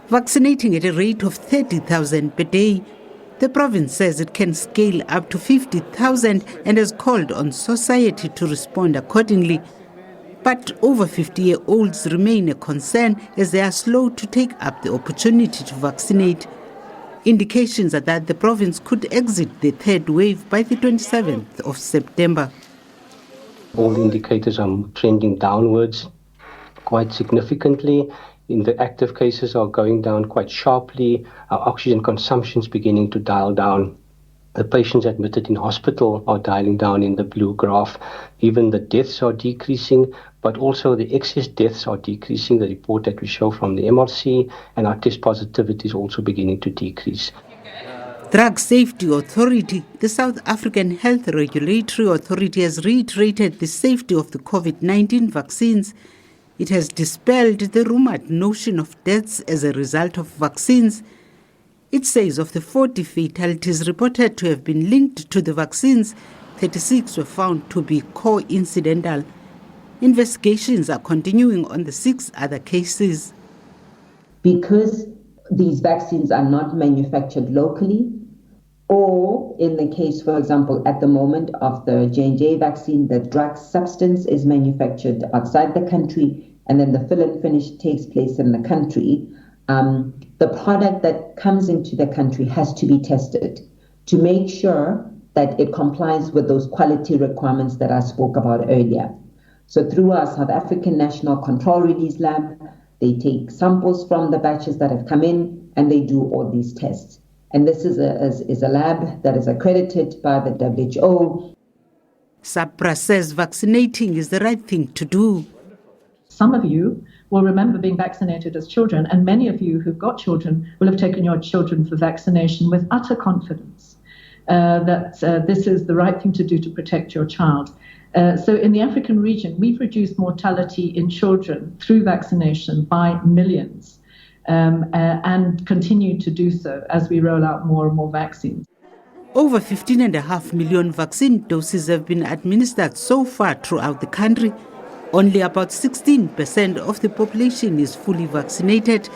vaccinating at a rate of 30,000 per day. The province says it can scale up to 50,000 and has called on society to respond accordingly. But over 50-year-olds remain a concern as they are slow to take up the opportunity to vaccinate. Indications are that the province could exit the third wave by the 27th of September. All the indicators are trending downwards quite significantly. In the active cases are going down quite sharply. Our oxygen consumption is beginning to dial down. The patients admitted in hospital are dialing down in the blue graph. Even the deaths are decreasing, but also the excess deaths are decreasing. The report that we show from the MRC and our test positivity is also beginning to decrease. Drug Safety Authority, the South African Health Regulatory Authority, has reiterated the safety of the COVID-19 vaccines. It has dispelled the rumored notion of deaths as a result of vaccines. It says of the 40 fatalities reported to have been linked to the vaccines, 36 were found to be coincidental. Investigations are continuing on the 6 other cases. Because these vaccines are not manufactured locally, or in the case, for example, at the moment of the J&J vaccine, the drug substance is manufactured outside the country and then the fill and finish takes place in the country, the product that comes into the country has to be tested to make sure that it complies with those quality requirements that I spoke about earlier. So through our South African National Control Release Lab, they take samples from the batches that have come in and they do all these tests. And this is a lab that is accredited by the WHO. SABC says vaccinating is the right thing to do. Some of you will remember being vaccinated as children, and many of you who've got children will have taken your children for vaccination with utter confidence that this is the right thing to do to protect your child. So in the African region, we've reduced mortality in children through vaccination by millions and continue to do so as we roll out more and more vaccines. Over 15.5 million vaccine doses have been administered so far throughout the country. Only about 16% of the population is fully vaccinated,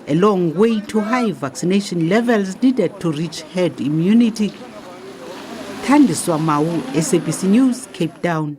a long way to high vaccination levels needed to reach herd immunity. Thandiswa Mau, SABC News, Cape Town.